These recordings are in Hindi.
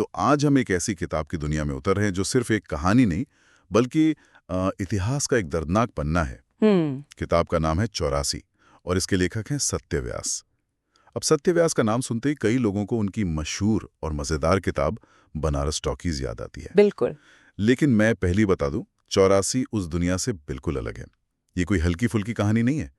तो आज हम एक ऐसी किताब की दुनिया में उतर रहे हैं जो सिर्फ एक कहानी नहीं बल्कि इतिहास का एक दर्दनाक पन्ना है। किताब का नाम है 84 और इसके लेखक हैं सत्यव्यास। अब सत्यव्यास का नाम सुनते ही कई लोगों को उनकी मशहूर और मजेदार किताब बनारस टॉकीज याद आती है। बिल्कुल। लेकिन मैं पहली बता दूं, 84 उस दुनिया से बिल्कुल अलग है। ये कोई हल्की फुल्की कहानी नहीं है,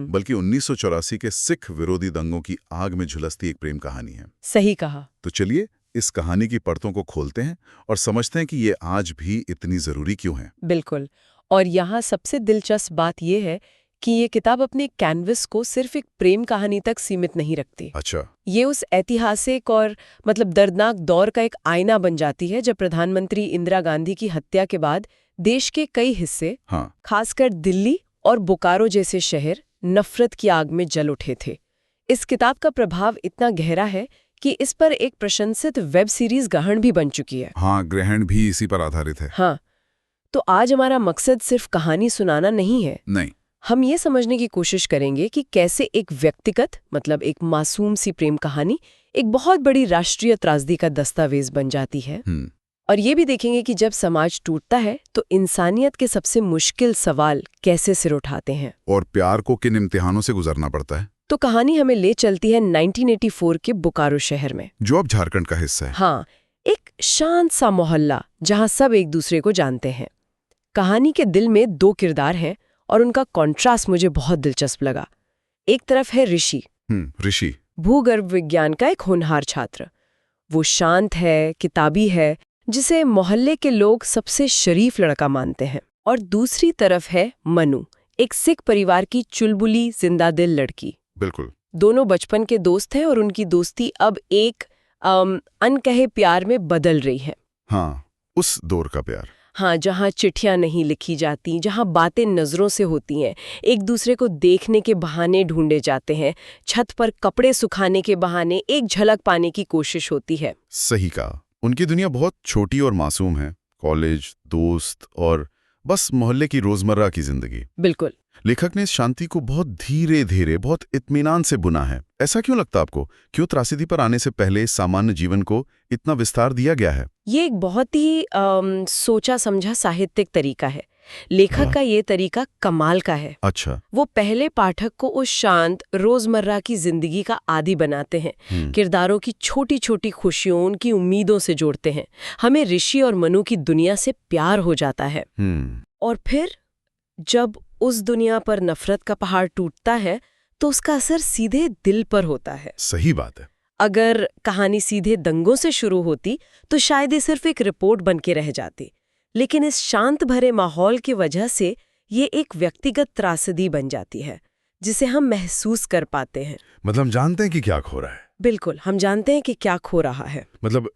बल्कि 1984 के सिख विरोधी दंगों की आग में झुलसती एक प्रेम कहानी है। सही कहा। तो चलिए इस कहानी की परतों को खोलते हैं और समझते हैं कि ये आज भी इतनी जरूरी क्यों है। बिल्कुल। और यहाँ सबसे दिलचस्प बात यह है कि ये किताब अपने कैनवस को सिर्फ एक प्रेम कहानी तक सीमित नहीं रखती। अच्छा। ये उस ऐतिहासिक और दर्दनाक दौर का एक आईना बन जाती है जब प्रधानमंत्री इंदिरा गांधी की हत्या के बाद देश के कई हिस्से, खासकर दिल्ली और बोकारो जैसे शहर, नफरत की आग में जल उठे थे। इस किताब का प्रभाव इतना गहरा है कि इस पर एक प्रशंसित वेब सीरीज ग्रहण भी बन चुकी है। हाँ, ग्रहण भी इसी पर आधारित है। हाँ, तो आज हमारा मकसद सिर्फ कहानी सुनाना नहीं है। नहीं, हम ये समझने की कोशिश करेंगे कि कैसे एक व्यक्तिगत एक मासूम सी प्रेम कहानी एक बहुत बड़ी राष्ट्रीय त्रासदी का दस्तावेज बन जाती है। और ये भी देखेंगे कि जब समाज टूटता है तो इंसानियत के सबसे मुश्किल सवाल कैसे सिर उठाते हैं और प्यार को किन इम्तिहानों से गुजरना पड़ता है। तो कहानी हमें ले चलती है 1984 के बोकारो शहर में, जो अब झारखंड का हिस्सा है। हाँ, एक शांत सा मोहल्ला जहाँ सब एक दूसरे को जानते हैं। कहानी के दिल में दो किरदार हैं और उनका कॉन्ट्रास्ट मुझे बहुत दिलचस्प लगा। एक तरफ है ऋषि, भूगर्भ विज्ञान का एक होनहार छात्र। वो शांत है, किताबी है, जिसे मोहल्ले के लोग सबसे शरीफ लड़का मानते हैं। और दूसरी तरफ है मनु, एक सिख परिवार की चुलबुली जिंदादिल लड़की। बिल्कुल। दोनों बचपन के दोस्त हैं और उनकी दोस्ती अब एक अनकहे प्यार में बदल रही है। हाँ, उस दौर का प्यार। हाँ, जहाँ चिट्ठियाँ नहीं लिखी जाती, जहाँ बातें नज़रों से होती हैं, एक दूसरे को देखने के बहाने ढूंढे जाते हैं, छत पर कपड़े सुखाने के बहाने एक झलक पाने की कोशिश होती है। सही कहा। उनकी दुनिया बहुत छोटी और मासूम है। कॉलेज, दोस्त और बस मोहल्ले की रोजमर्रा की जिंदगी। बिल्कुल। लेखक ने इस शांति को बहुत धीरे धीरे, बहुत इत्मीनान से बुना है। ऐसा क्यों लगता आपको? क्यों त्रासदी पर आने से पहले सामान्य जीवन को इतना विस्तार दिया गया है? ये एक बहुत ही सोचा समझा साहित्यिक तरीका है। लेखक का ये तरीका कमाल का है। अच्छा। वो पहले पाठक को उस शांत रोजमर्रा की जिंदगी का आदी बनाते हैं। किरदारों की छोटी छोटी खुशियों, उनकी उम्मीदों से जोड़ते हैं। हमें ऋषि और मनु की दुनिया से प्यार हो जाता है। और फिर जब उस दुनिया पर नफरत का पहाड़ टूटता है तो उसका असर सीधे दिल पर होता है। सही बात है। अगर कहानी सीधे दंगों से शुरू होती तो शायद ये सिर्फ एक रिपोर्ट बन के रह जाती, लेकिन इस शांत भरे माहौल की वजह से ये एक व्यक्तिगत त्रासदी बन जाती है जिसे हम महसूस कर पाते हैं। हम जानते हैं कि क्या खो रहा है। बिल्कुल, हम जानते हैं कि क्या खो रहा है।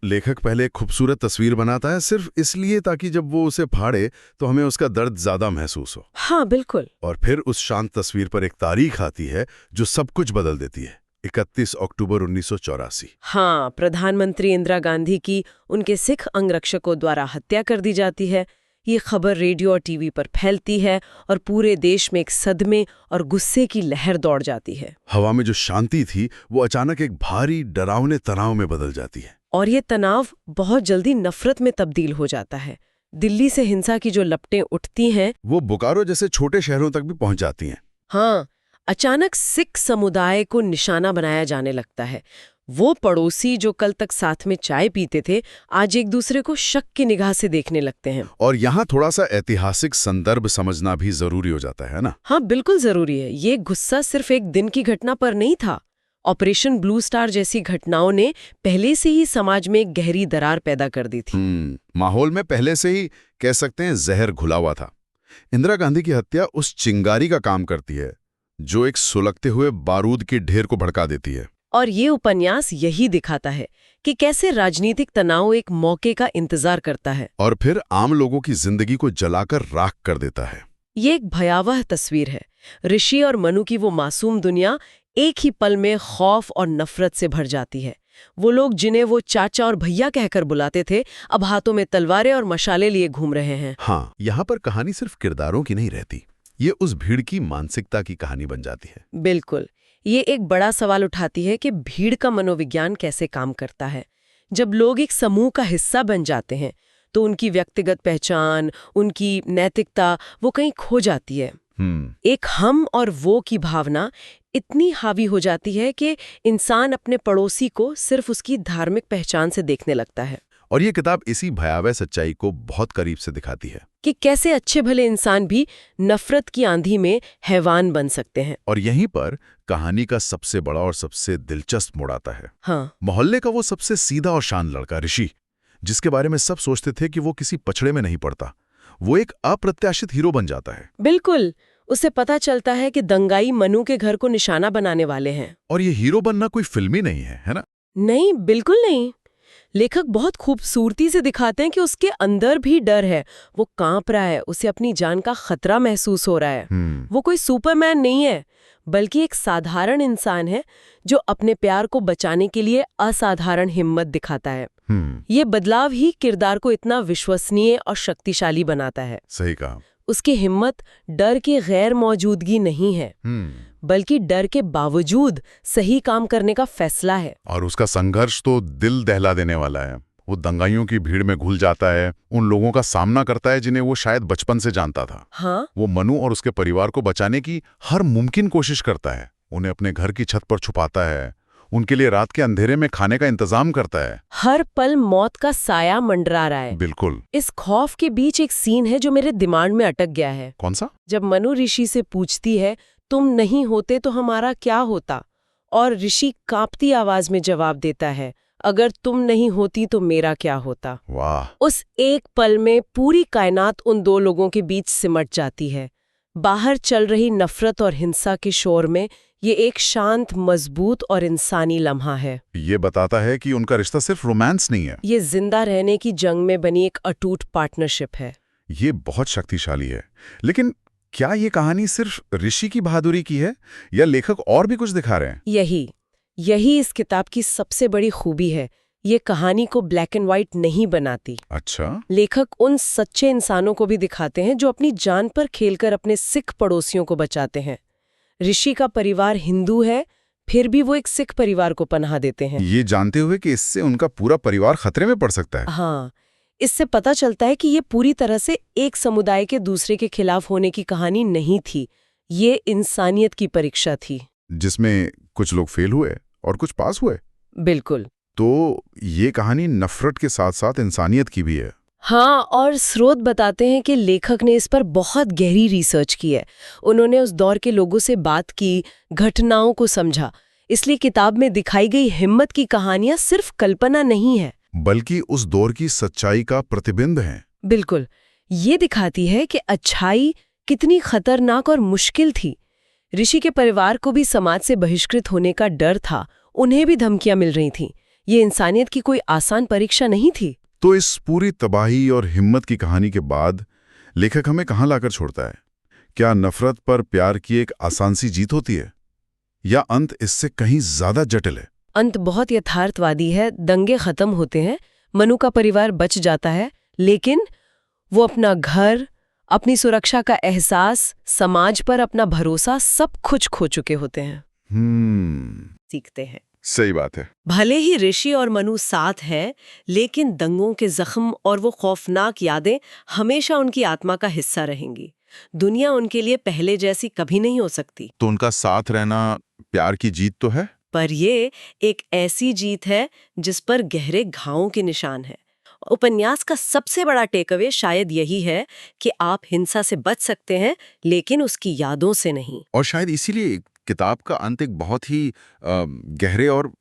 लेखक पहले एक खूबसूरत तस्वीर बनाता है सिर्फ इसलिए ताकि जब वो उसे फाड़े तो हमें उसका दर्द ज्यादा महसूस हो। हाँ, बिल्कुल। और फिर उस शांत तस्वीर पर एक तारीख आती है जो सब कुछ बदल देती है। 31 अक्टूबर 1984। हाँ, प्रधानमंत्री इंदिरा गांधी की उनके सिख अंगरक्षकों द्वारा हत्या कर दी जाती है। ये खबर रेडियो और टीवी पर फैलती है और पूरे देश में एक सदमे और गुस्से की लहर दौड़ जाती है। हवा में जो शांति थी वो अचानक एक भारी डरावने तनाव में बदल जाती है। और ये तनाव बहुत जल्दी नफरत में तब्दील हो जाता है। दिल्ली से हिंसा की जो लपटें उठती हैं वो बोकारो जैसे छोटे शहरों तक भी पहुंच जाती हैं। हाँ, अचानक सिख समुदाय को निशाना बनाया जाने लगता है। वो पड़ोसी जो कल तक साथ में चाय पीते थे आज एक दूसरे को शक की निगाह से देखने लगते हैं। और यहाँ थोड़ा सा ऐतिहासिक संदर्भ समझना भी जरूरी हो जाता है ना? हाँ, बिल्कुल जरूरी है। ये गुस्सा सिर्फ एक दिन की घटना पर नहीं था। ऑपरेशन ब्लू स्टार जैसी घटनाओं ने पहले से ही समाज में एक गहरी दरार पैदा कर दी थी। माहौल में पहले से ही कह सकते हैं जहर घुला हुआ था। इंदिरा गांधी की हत्या उस चिंगारी का काम करती है जो एक सुलगते हुए बारूद के ढेर को भड़का देती है। और ये उपन्यास यही दिखाता है कि कैसे राजनीतिक तनाव एक मौके का इंतजार करता है और फिर आम लोगों की जिंदगी को जलाकर राख कर देता है। ये एक भयावह तस्वीर है। ऋषि और मनु की वो मासूम दुनिया एक ही पल में खौफ और नफरत से भर जाती है। वो लोग जिन्हें वो चाचा और भैया कहकर बुलाते थे अब हाथों में तलवारें और मशाले लिए घूम रहे हैं। हाँ, यहाँ पर कहानी सिर्फ किरदारों की नहीं रहती, ये उस भीड़ की मानसिकता की कहानी बन जाती है। बिल्कुल। ये एक बड़ा सवाल उठाती है कि भीड़ का मनोविज्ञान कैसे काम करता है। जब लोग एक समूह का हिस्सा बन जाते हैं तो उनकी व्यक्तिगत पहचान, उनकी नैतिकता वो कहीं खो जाती है। एक हम और वो की भावना इतनी हावी हो जाती है कि इंसान अपने पड़ोसी को सिर्फ उसकी धार्मिक पहचान से देखने लगता है। और ये किताब इसी भयावह सच्चाई को बहुत करीब से दिखाती है कि कैसे अच्छे भले इंसान भी नफरत की आंधी में हैवान बन सकते हैं। और यहीं पर कहानी का सबसे बड़ा और सबसे दिलचस्प मोड़ आता है। हाँ। मोहल्ले का वो सबसे सीधा और शांत लड़का ऋषि, जिसके बारे में सब सोचते थे कि वो किसी पछड़े में नहीं पड़ता, वो एक अप्रत्याशित हीरो बन जाता है। बिल्कुल। उसे पता चलता है कि दंगाई मनु के घर को निशाना बनाने वाले हैं। और ये हीरो बनना कोई फिल्मी नहीं है ना? नहीं, बिल्कुल नहीं। लेखक बहुत खूबसूरती से दिखाते हैं कि उसके अंदर भी डर है, वो कांप रहा है, उसे अपनी जान का खतरा महसूस हो रहा है। वो कोई सुपरमैन नहीं है, बल्कि एक साधारण इंसान है जो अपने प्यार को बचाने के लिए असाधारण हिम्मत दिखाता है। ये बदलाव ही किरदार को इतना विश्वसनीय और शक्तिशाली बनाता है। सही कहा। उसकी हिम्मत डर की गैर मौजूदगी नहीं है, बल्कि डर के बावजूद सही काम करने का फैसला है। और उसका संघर्ष तो दिल दहला देने वाला है। वो दंगाइयों की भीड़ में घुल जाता है, उन लोगों का सामना करता है जिन्हें वो शायद बचपन से जानता था। हाँ? वो मनु और उसके परिवार को बचाने की हर मुमकिन कोशिश करता है। उन्हें अपने घर की छत पर छुपाता है, उनके लिए रात के अंधेरे में खाने का इंतजाम करता है। हर पल मौत का साया मंडरा रहा है। बिल्कुल। इस खौफ के बीच एक सीन है जो मेरे दिमाग में अटक गया है। कौन सा? जब मनु ऋषि से पूछती है, तुम नहीं होते तो हमारा क्या होता? और ऋषि कांपती आवाज में जवाब देता है, अगर तुम नहीं होती तो मेरा क्या होता? वाह! उस एक पल में पूरी कायनात उन दो लोगों के बीच सिमट जाती है। बाहर चल रही नफरत और हिंसा के शोर में ये एक शांत, मजबूत और इंसानी लम्हा है। ये बताता है कि उनका रिश्ता सिर्फ रोमांस नहीं है, ये जिंदा रहने की जंग में बनी एक अटूट पार्टनरशिप है। ये बहुत शक्तिशाली है। लेकिन क्या ये कहानी सिर्फ ऋषि की बहादुरी की है या लेखक और भी कुछ दिखा रहे हैं? यही इस किताब की सबसे बड़ी खूबी है। ये कहानी को ब्लैक एंड व्हाइट नहीं बनाती। अच्छा। लेखक उन सच्चे इंसानों को भी दिखाते हैं जो अपनी जान पर खेलकर अपने सिख पड़ोसियों को बचाते हैं। ऋषि का परिवार हिंदू है, फिर भी वो एक सिख परिवार को पनाह देते हैं, ये जानते हुए कि इससे उनका पूरा परिवार खतरे में पड़ सकता है। हाँ, इससे पता चलता है कि ये पूरी तरह से एक समुदाय के दूसरे के खिलाफ होने की कहानी नहीं थी। ये इंसानियत की परीक्षा थी, जिसमें कुछ लोग फेल हुए और कुछ पास हुए। बिल्कुल। तो ये कहानी नफरत के साथ साथ इंसानियत की भी है। हाँ, और स्रोत बताते हैं कि लेखक ने इस पर बहुत गहरी रिसर्च की है। उन्होंने उस दौर के लोगों से बात की, घटनाओं को समझा। इसलिए किताब में दिखाई गई हिम्मत की कहानियां सिर्फ कल्पना नहीं है, बल्कि उस दौर की सच्चाई का प्रतिबिंब है। बिल्कुल। ये दिखाती है कि अच्छाई कितनी खतरनाक और मुश्किल थी। ऋषि के परिवार को भी समाज से बहिष्कृत होने का डर था, उन्हें भी धमकियां मिल रही थीं। ये इंसानियत की कोई आसान परीक्षा नहीं थी। तो इस पूरी तबाही और हिम्मत की कहानी के बाद लेखक हमें कहाँ लाकर छोड़ता है? क्या नफरत पर प्यार की एक आसान सी जीत होती है, या अंत इससे कहीं ज्यादा जटिल है? अंत बहुत यथार्थवादी है। दंगे खत्म होते हैं, मनु का परिवार बच जाता है, लेकिन वो अपना घर, अपनी सुरक्षा का एहसास, समाज पर अपना भरोसा सब कुछ खो चुके होते हैं। सीखते हैं। सही बात है। भले ही ऋषि और मनु साथ हैं, लेकिन दंगों के जख्म और वो खौफनाक यादें हमेशा उनकी आत्मा का हिस्सा रहेंगी। दुनिया उनके लिए पहले जैसी कभी नहीं हो सकती। तो उनका साथ रहना प्यार की जीत तो है, पर ये एक ऐसी जीत है जिस पर गहरे घावों के निशान है। उपन्यास का सबसे बड़ा टेकअवे शायद यही है कि आप हिंसा से बच सकते हैं, लेकिन उसकी यादों से नहीं। और शायद इसीलिए किताब का अंत एक बहुत ही गहरे और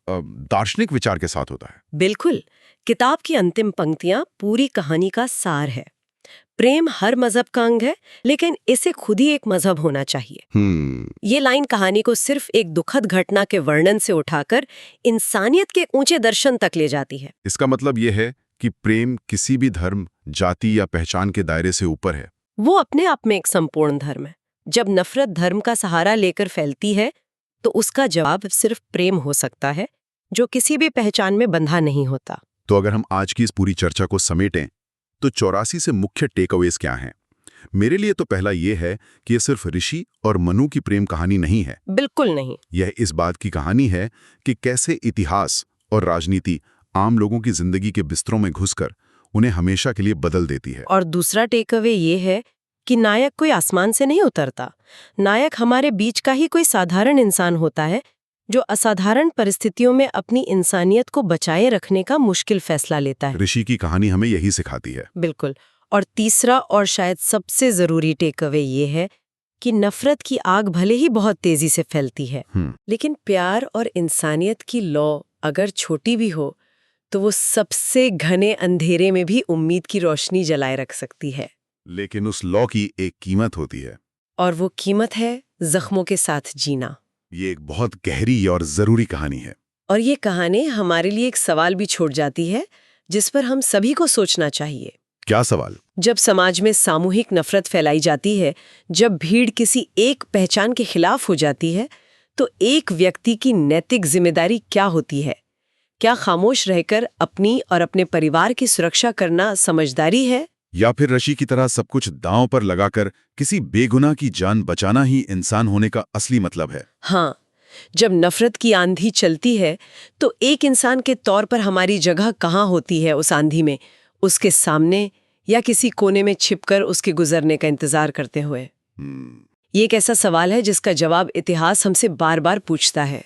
दार्शनिक विचार के साथ होता है। बिल्कुल। किताब की अंतिम पंक्तियां पूरी कहानी का सार है। प्रेम हर मजहब का अंग है, लेकिन इसे खुद ही एक मजहब होना चाहिए। ये लाइन कहानी को सिर्फ एक दुखद घटना के वर्णन से उठाकर इंसानियत के ऊंचे दर्शन तक ले जाती है। इसका मतलब यह है कि प्रेम किसी भी धर्म, जाति या पहचान के दायरे से ऊपर है। वो अपने आप में एक संपूर्ण धर्म है। जब नफरत धर्म का सहारा लेकर फैलती है, तो उसका जवाब सिर्फ प्रेम हो सकता है, जो किसी भी पहचान में बंधा नहीं होता। तो अगर हम आज की इस पूरी चर्चा को समेटें, तो 84 से मुख्य टेकअवेज क्या हैं? मेरे लिए तो पहला ये है कि यह सिर्फ ऋषि और मनु की प्रेम कहानी नहीं है। बिल्कुल नहीं। यह इस बात की कहानी है कि कैसे इतिहास और राजनीति आम लोगों की जिंदगी के बिस्तरों में घुसकर उन्हें हमेशा के लिए बदल देती है। और दूसरा टेक अवे ये है कि नायक कोई आसमान से नहीं उतरता। नायक हमारे बीच का ही कोई साधारण इंसान होता है जो असाधारण परिस्थितियों में अपनी इंसानियत को बचाए रखने का मुश्किल फैसला लेता है। ऋषि की कहानी हमें यही सिखाती है। बिल्कुल। और तीसरा और शायद सबसे जरूरी टेक अवे ये है कि नफरत की आग भले ही बहुत तेजी से फैलती है, लेकिन प्यार और इंसानियत की लौ अगर छोटी भी हो तो वो सबसे घने अंधेरे में भी उम्मीद की रोशनी जलाए रख सकती है। लेकिन उस लौ की एक कीमत होती है, और वो कीमत है जख्मों के साथ जीना। ये एक बहुत गहरी और जरूरी कहानी है। और ये कहानी हमारे लिए एक सवाल भी छोड़ जाती है जिस पर हम सभी को सोचना चाहिए। क्या सवाल? जब समाज में सामूहिक नफरत फैलाई जाती है, जब भीड़ किसी एक पहचान के खिलाफ हो जाती है, तो एक व्यक्ति की नैतिक जिम्मेदारी क्या होती है? क्या खामोश रहकर अपनी और अपने परिवार की सुरक्षा करना समझदारी है, या फिर ऋषि की तरह सब कुछ दांव पर लगाकर किसी बेगुनाह की जान बचाना ही इंसान होने का असली मतलब है? हाँ, जब नफरत की आंधी चलती है तो एक इंसान के तौर पर हमारी जगह कहाँ होती है उस आंधी में? उसके सामने या किसी कोने में छिपकर उसके गुजरने का इंतजार करते हुए? ये एक ऐसा सवाल है जिसका जवाब इतिहास हमसे बार बार पूछता है।